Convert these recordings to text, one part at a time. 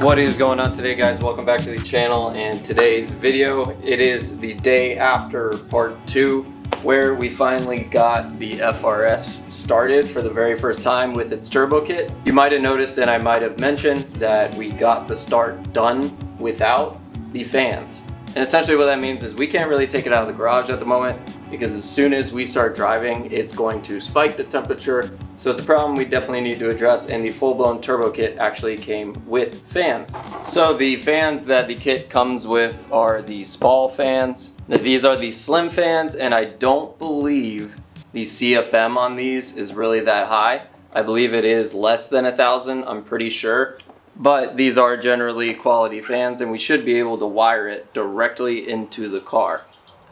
What is going on today, guys? Welcome back to the channel. And today's video, it is the day after part 2 where we finally got the FRS started for the very first time with its turbo kit. You might have noticed, and I might have mentioned, that we got the start done without the fans. And essentially what that means is we can't really take it out of the garage at the moment, because as soon as we start driving, it's going to spike the temperature. So it's a problem we definitely need to address, and the full-blown turbo kit actually came with fans. So the fans that the kit comes with are the Spal fans. Now, these are the slim fans, and I don't believe the CFM on these is really that high. I believe it is less than 1,000, I'm pretty sure. But these are generally quality fans, and we should be able to wire it directly into the car.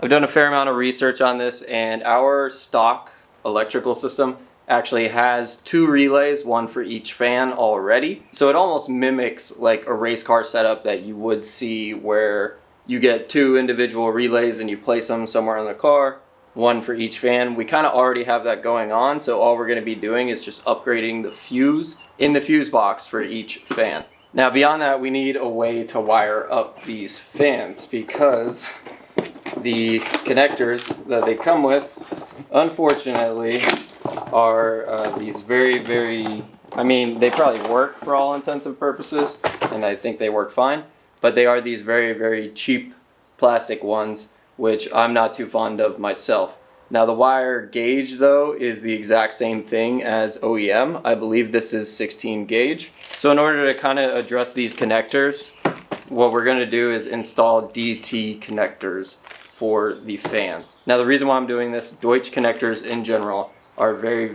I've done a fair amount of research on this, and our stock electrical system actually has 2 relays, one for each fan already. So it almost mimics like a race car setup that you would see, where you get 2 individual relays and you place them somewhere in the car, one for each fan. We kind of already have that going on, so all we're going to be doing is just upgrading the fuse in the fuse box for each fan. Now beyond that, we need a way to wire up these fans, because the connectors that they come with, unfortunately, are these very, I mean, they probably work for all intents and purposes, and I think they work fine, but they are these very cheap plastic ones, which I'm not too fond of myself. Now the wire gauge, though, is the exact same thing as OEM. I believe this is 16 gauge. So in order to kind of address these connectors, what we're going to do is install DT connectors for the fans. Now the reason why I'm doing this, Deutsch connectors in general are very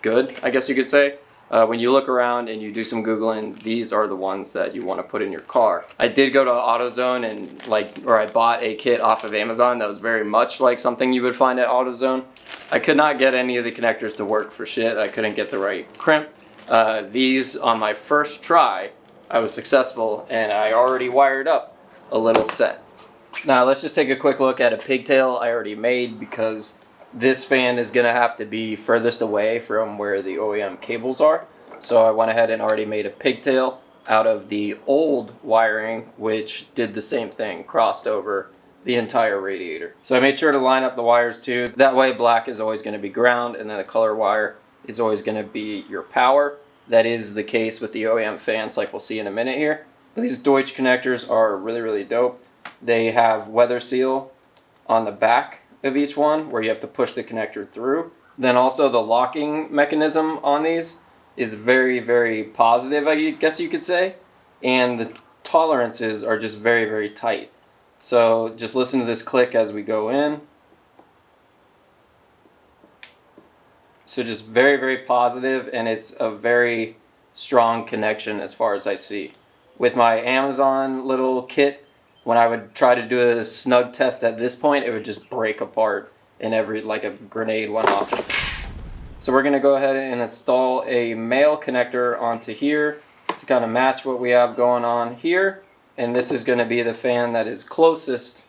good, I guess you could say. When you look around and you do some Googling, these are the ones that you want to put in your car. I did go to AutoZone and I bought a kit off of Amazon that was very much like something you would find at AutoZone. I could not get any of the connectors to work for shit. I couldn't get the right crimp. These, on my first try, I was successful, and I already wired up a little set. Now let's just take a quick look at a pigtail I already made, because this fan is going to have to be furthest away from where the OEM cables are. So I went ahead and already made a pigtail out of the old wiring, which did the same thing, crossed over the entire radiator. So I made sure to line up the wires too. That way black is always going to be ground, and then the color wire is always going to be your power. That is the case with the OEM fans, like we'll see in a minute here. But these Deutsch connectors are really dope. They have weather seal on the back of each one, where you have to push the connector through. Then also the locking mechanism on these is very positive, I guess you could say, and the tolerances are just very tight. So just listen to this click as we go in. So just very positive, and it's a very strong connection as far as I see. With my Amazon little kit, when I would try to do a snug test at this point, it would just break apart, and like a grenade went off. So we're gonna go ahead and install a male connector onto here to kind of match what we have going on here. And this is gonna be the fan that is closest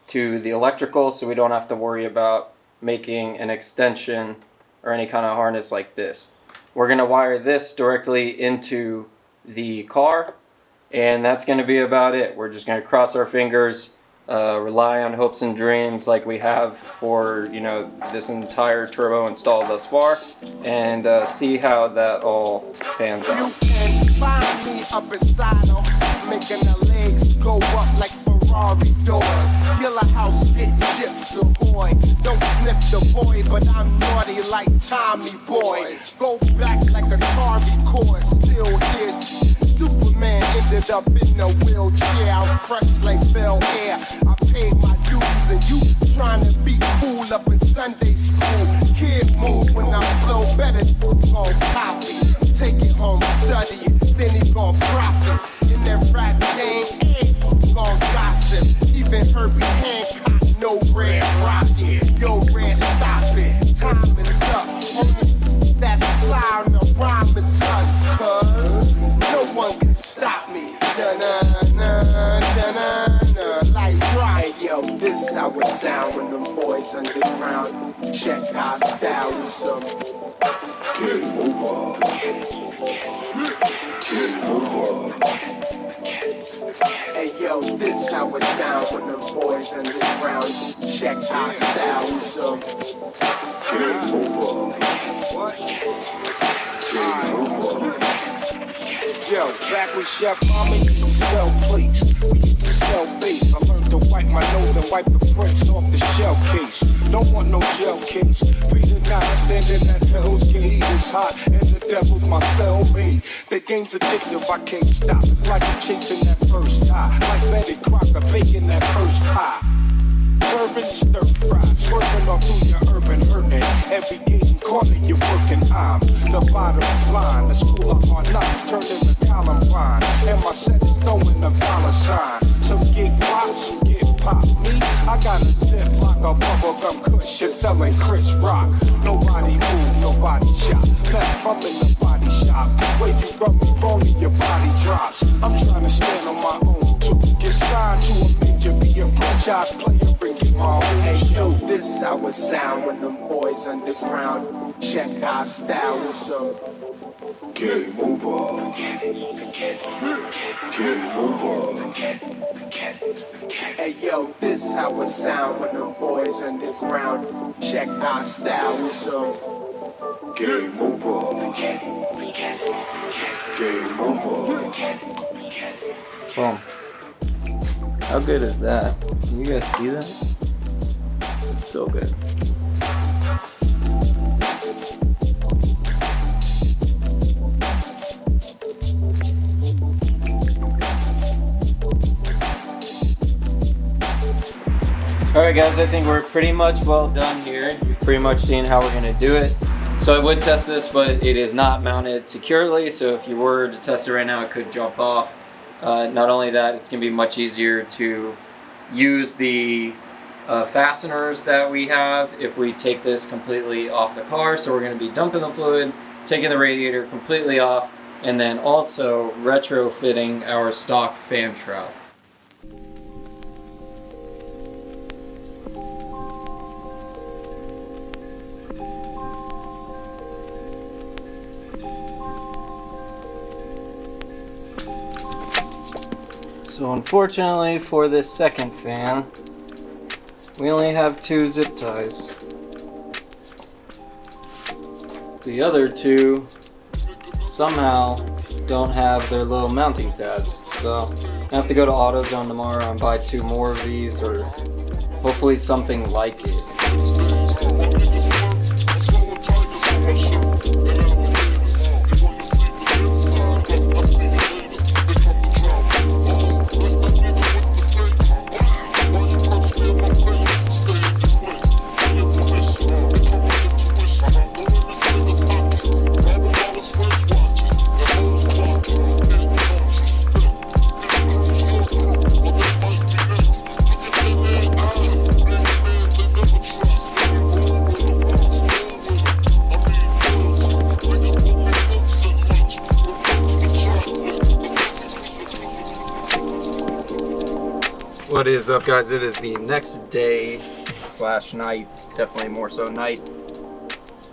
to the electrical, so we don't have to worry about making an extension or any kind of harness like this. We're gonna wire this directly into the car, and that's going to be about it. We're just going to cross our fingers, rely on hopes and dreams like we have for, you know, this entire turbo installed thus far, and see how that all pans out. You can find me up inside of, making the legs go up like Ferrari doors. Yellow house, get chips, boy. Don't sniff the boy, but I'm naughty like Tommy Boy. Go back like a Tarby cord, still here. Superman ended up in a wheelchair. I'm fresh like Bel Air. I paid my dues, and you trying to be cool up in Sunday school. Kid move when I'm flow better. Gon' copy, take it home, study it, then he gon' profit. In that rap game, gon' gossip. Even Herbie Hancock, no red rocket. Yo, red, stop it. Time is up. That's loud, the rhyme is us, cuz no one can stop me. Like right, yo, this how it sound when the boys underground. Check our style with some game over. Hey yo, this how it's down when the boys underground. Check our style, so yo, back with Chef Mama, used to sell plates. We used to sell bass. I learned to wipe my nose and wipe the prints off the shell case. Don't want no gel case. 3 to 9, standing at Hell's Gate. It's hot and the devil's my cellmate. The game's addictive, I can't stop. It's like I'm chasing that first high. Like Betty Crocker baking that first pie. Serving stir fry, swerving off through your urban hurting. Every game corner you're working, I'm the bottom line. The school of hard knocks turned into Columbine. And my set is throwing a dollar sign. Some get pop, some get pop. Me, I got a zip like a bubblegum cushion selling Chris Rock. Nobody move, nobody shop. Left, I'm in the body shop. Where you rub me wrong and your body drops. I'm trying to stand on my own too. Get signed to a major, be a franchise player. Hey yo, this how it sound when them boys underground. Check our style, so game over. Game over. Hey yo, this how it sound when them boys underground. Check our style, so game over. Game over. Boom. How good is that? Can you guys see that? It's so good. Alright guys, I think we're pretty much well done here. You've pretty much seen how we're going to do it. So I would test this, but it is not mounted securely, so if you were to test it right now, it could jump off. Not only that, it's going to be much easier to use the fasteners that we have if we take this completely off the car. So we're going to be dumping the fluid, taking the radiator completely off, and then also retrofitting our stock fan shroud. So unfortunately for this second fan, we only have 2 zip ties. So the other 2 somehow don't have their little mounting tabs. So I have to go to AutoZone tomorrow and buy 2 more of these, or hopefully something like it. What is up guys, it is the next day slash night, definitely more so night.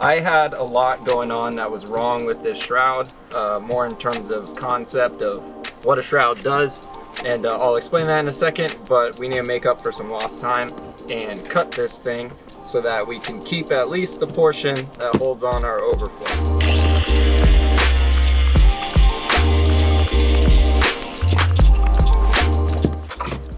I had a lot going on that was wrong with this shroud, more in terms of concept of what a shroud does, and I'll explain that in a second, but we need to make up for some lost time and cut this thing so that we can keep at least the portion that holds on our overflow.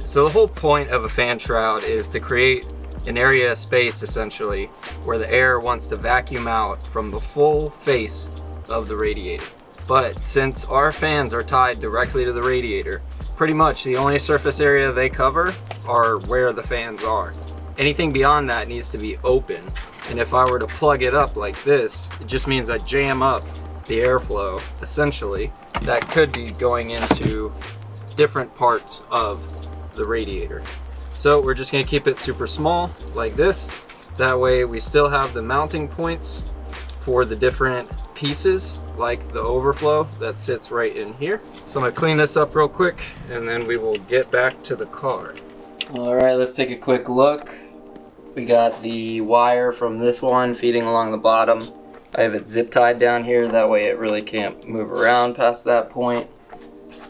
So the whole point of a fan shroud is to create an area of space essentially where the air wants to vacuum out from the full face of the radiator. But since our fans are tied directly to the radiator, pretty much the only surface area they cover are where the fans are. Anything beyond that needs to be open. And if I were to plug it up like this, it just means I jam up the airflow essentially that could be going into different parts of the radiator. So we're just going to keep it super small like this. That way we still have the mounting points for the different pieces, like the overflow that sits right in here. So I'm going to clean this up real quick and then we will get back to the car. Alright, let's take a quick look. We got the wire from this one feeding along the bottom I have it zip tied down here, that way it really can't move around past that point.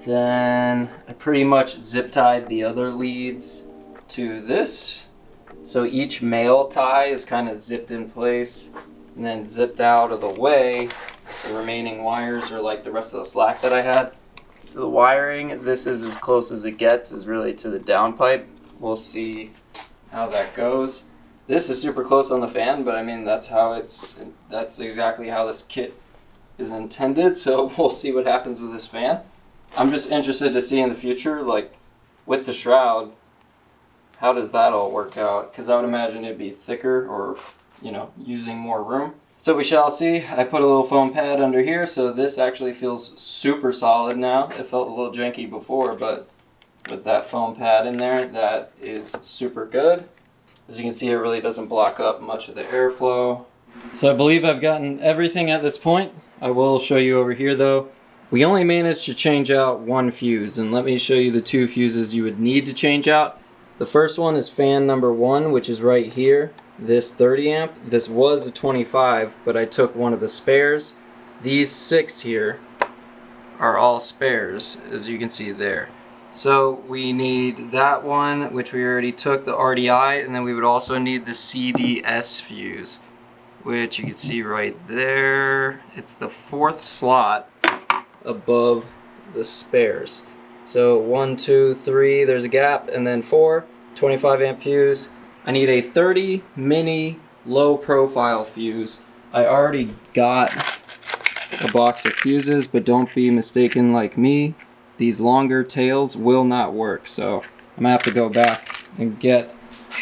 Then I pretty much zip tied the other leads to this. So each male tie is kind of zipped in place and then zipped out of the way. The remaining wires are like the rest of the slack that I had. So the wiring, this is as close as it gets, is really to the downpipe. We'll see how that goes. This is super close on the fan, but I mean, that's exactly how this kit is intended. So we'll see what happens with this fan. I'm just interested to see in the future, like with the shroud, how does that all work out? Because I would imagine it'd be thicker or, you know, using more room. So we shall see. I put a little foam pad under here, so this actually feels super solid now. It felt a little janky before, but with that foam pad in there, that is super good. As you can see, it really doesn't block up much of the airflow. So I believe I've gotten everything at this point. I will show you over here though. We only managed to change out one fuse, and let me show you the two fuses you would need to change out. The first one is fan number 1, which is right here. This 30 amp. This was a 25, but I took one of the spares. These 6 here are all spares, as you can see there. So we need that one, which we already took, the RDI, and then we would also need the CDS fuse, which you can see right there. It's the 4th slot above the spares. So 1, 2, 3, there's a gap, and then 4, 25 amp fuse. I need a 30 mini low profile fuse. I already got a box of fuses, but don't be mistaken like me. These longer tails will not work, so I'm gonna have to go back and get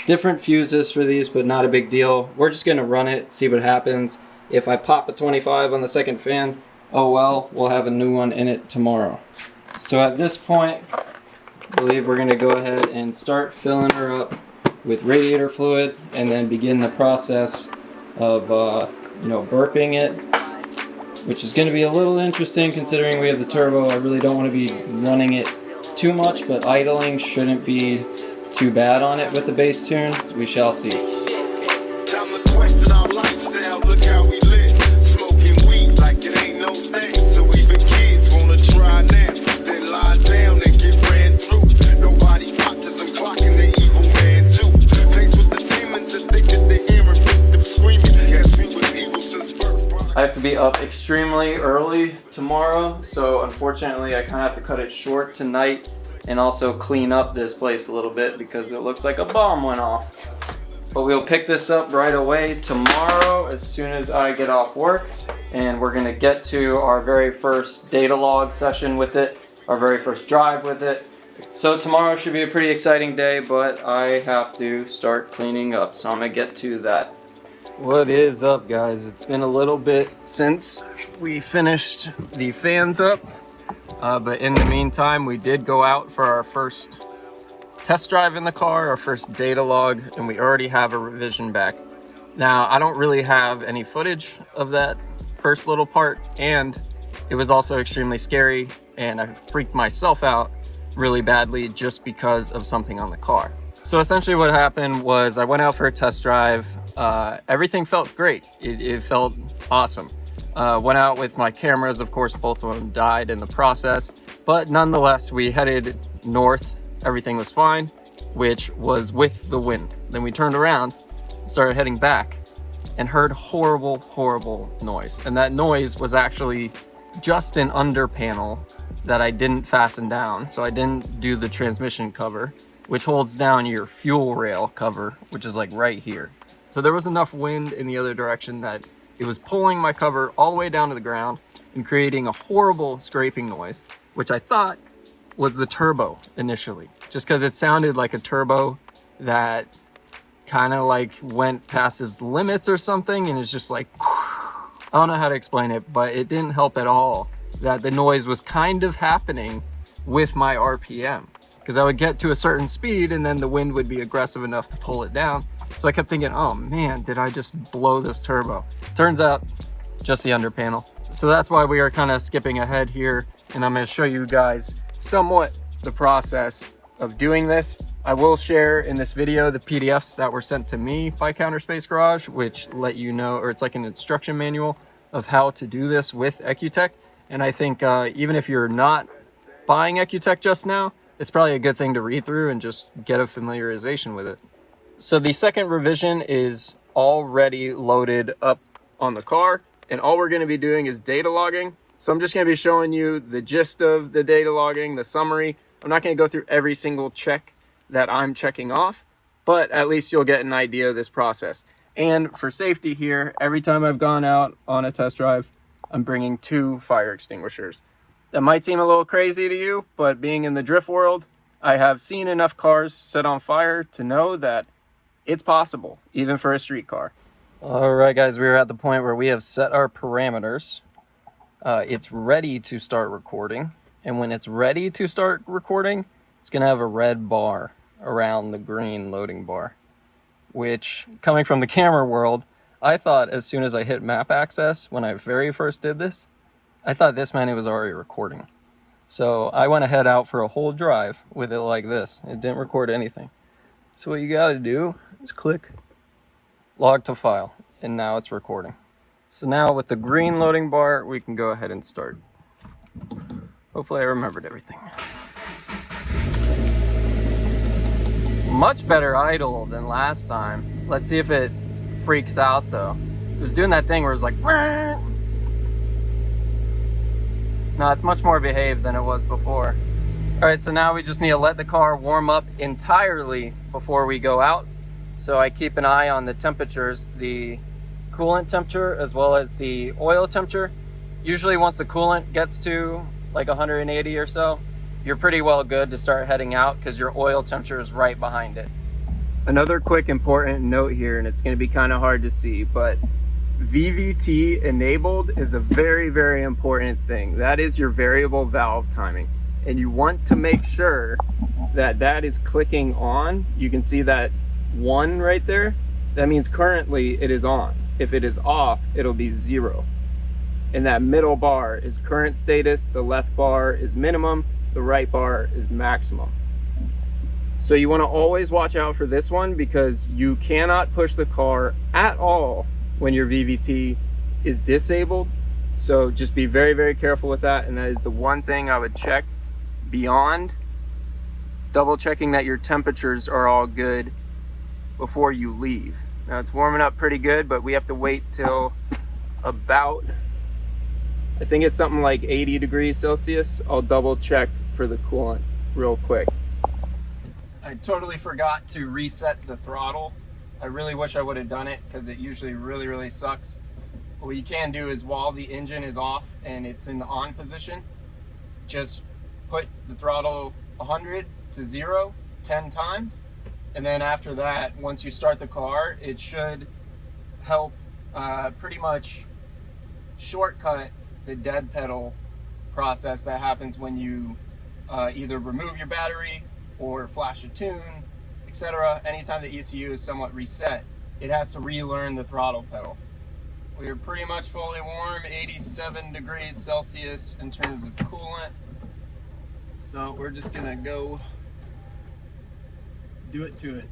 different fuses for these, but not a big deal. We're just gonna run it, see what happens. If I pop a 25 on the second fan, oh well, we'll have a new one in it tomorrow. So at this point, I believe we're gonna go ahead and start filling her up with radiator fluid and then begin the process of burping it, which is going to be a little interesting considering we have the turbo. I really don't want to be running it too much, but idling shouldn't be too bad on it with the bass tune. We shall see. I have to be up extremely early tomorrow, so unfortunately I kind of have to cut it short tonight and also clean up this place a little bit because it looks like a bomb went off. But we'll pick this up right away tomorrow as soon as I get off work, and we're going to get to our very first data log session with it, our very first drive with it. So tomorrow should be a pretty exciting day, but I have to start cleaning up, so I'm going to get to that. What is up, guys? It's been a little bit since we finished the fans up, but in the meantime we did go out for our first test drive in the car, our first data log, and we already have a revision back. Now I don't really have any footage of that first little part, and it was also extremely scary, and I freaked myself out really badly just because of something on the car. So essentially what happened was I went out for a test drive. Everything felt great. It felt awesome. Went out with my cameras, of course, both of them died in the process, but nonetheless, we headed north. Everything was fine, which was with the wind. Then we turned around, started heading back, and heard horrible, horrible noise. And that noise was actually just an under panel that I didn't fasten down. So I didn't do the transmission cover, which holds down your fuel rail cover, which is like right here. So there was enough wind in the other direction that it was pulling my cover all the way down to the ground and creating a horrible scraping noise, which I thought was the turbo initially, just because it sounded like a turbo that kind of like went past its limits or something, and it's just like, I don't know how to explain it, but it didn't help at all that the noise was kind of happening with my RPM, because I would get to a certain speed and then the wind would be aggressive enough to pull it down. So I kept thinking, oh man, did I just blow this turbo? Turns out, just the under panel. So that's why we are kind of skipping ahead here, and I'm going to show you guys somewhat the process of doing this. I will share in this video the PDFs that were sent to me by Counterspace Garage, which let you know, or it's like an instruction manual of how to do this with EcuTek. And I think even if you're not buying EcuTek just now, it's probably a good thing to read through and just get a familiarization with it. So the second revision is already loaded up on the car, and all we're going to be doing is data logging. So I'm just going to be showing you the gist of the data logging, the summary. I'm not going to go through every single check that I'm checking off, but at least you'll get an idea of this process. And for safety here, every time I've gone out on a test drive, I'm bringing 2 fire extinguishers. That might seem a little crazy to you, but being in the drift world, I have seen enough cars set on fire to know that it's possible, even for a street car. All right, guys, we're at the point where we have set our parameters. It's ready to start recording. And when it's ready to start recording, it's going to have a red bar around the green loading bar, which, coming from the camera world, I thought as soon as I hit map access, when I very first did this, I thought this meant it was already recording. So I went ahead out for a whole drive with it like this. It didn't record anything. So what you got to do is click log to file, and now it's recording. So now with the green loading bar, we can go ahead and start. Hopefully I remembered everything. Much better idle than last time. Let's see if it freaks out though. It was doing that thing where it was like, Wah! No, it's much more behaved than it was before. All right, so now we just need to let the car warm up entirely before we go out. So I keep an eye on the temperatures, the coolant temperature as well as the oil temperature. Usually once the coolant gets to like 180 or so, you're pretty well good to start heading out because your oil temperature is right behind it. Another quick important note here, and it's going to be kind of hard to see, but VVT enabled is a very, very important thing. That is your variable valve timing. And you want to make sure that that is clicking on. You can see that 1 right there. That means currently it is on. If it is off, it'll be 0. And that middle bar is current status, the left bar is minimum, the right bar is maximum. So you want to always watch out for this one because you cannot push the car at all when your VVT is disabled. So just be very, very careful with that. And that is the one thing I would check beyond double checking that your temperatures are all good before you leave. Now it's warming up pretty good, but we have to wait till about, I think it's something like 80 degrees Celsius. I'll double check for the coolant real quick. I totally forgot to reset the throttle. I really wish I would have done it because it usually really, really sucks. But what you can do is while the engine is off and it's in the on position, just put the throttle 100 to 0 10 times. And then after that, once you start the car, it should help pretty much shortcut the dead pedal process that happens when you either remove your battery or flash a tune, etc. Anytime the ECU is somewhat reset, it has to relearn the throttle pedal. We're pretty much fully warm, 87 degrees Celsius in terms of coolant. So we're just gonna go do it to it.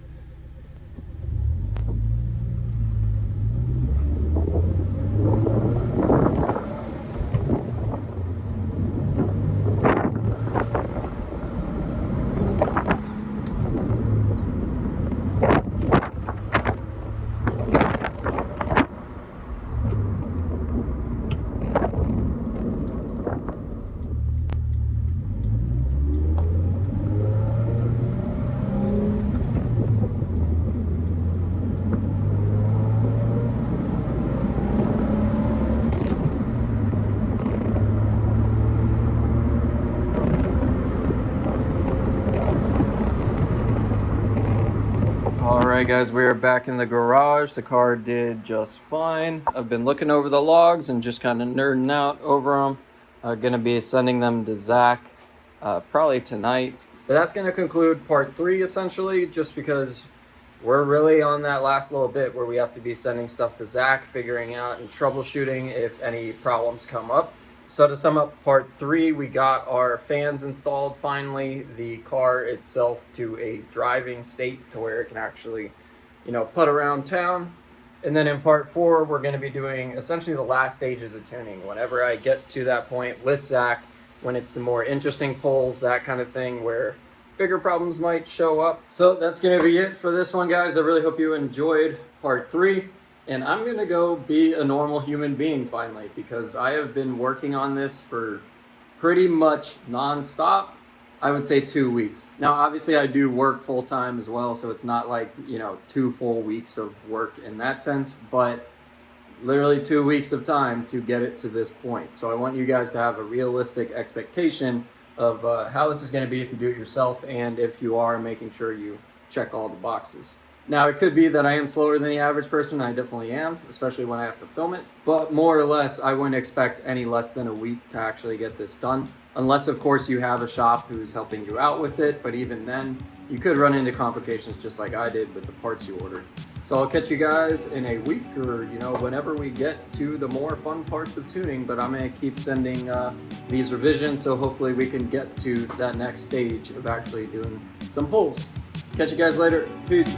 Alright guys, we are back in the garage. The car did just fine. I've been looking over the logs and just kind of nerding out over them. I'm going to be sending them to Zach probably tonight. But that's going to conclude part 3 essentially, just because we're really on that last little bit where we have to be sending stuff to Zach, figuring out and troubleshooting if any problems come up. So to sum up part 3, we got our fans installed finally, the car itself to a driving state to where it can actually, you know, putt around town. And then in part 4, we're going to be doing essentially the last stages of tuning. Whenever I get to that point with Zach, when it's the more interesting pulls, that kind of thing, where bigger problems might show up. So that's going to be it for this one, guys. I really hope you enjoyed part 3. And I'm going to go be a normal human being finally, because I have been working on this for pretty much non-stop. I would say 2 weeks. Now, obviously I do work full time as well, so it's not like, 2 full weeks of work in that sense, but literally 2 weeks of time to get it to this point. So I want you guys to have a realistic expectation of how this is going to be if you do it yourself, and if you are, making sure you check all the boxes. Now, it could be that I am slower than the average person. I definitely am, especially when I have to film it. But more or less, I wouldn't expect any less than a week to actually get this done. Unless, of course, you have a shop who's helping you out with it. But even then, you could run into complications just like I did with the parts you ordered. So I'll catch you guys in a week, or whenever we get to the more fun parts of tuning. But I'm going to keep sending these revisions, so hopefully we can get to that next stage of actually doing some pulls. Catch you guys later. Peace.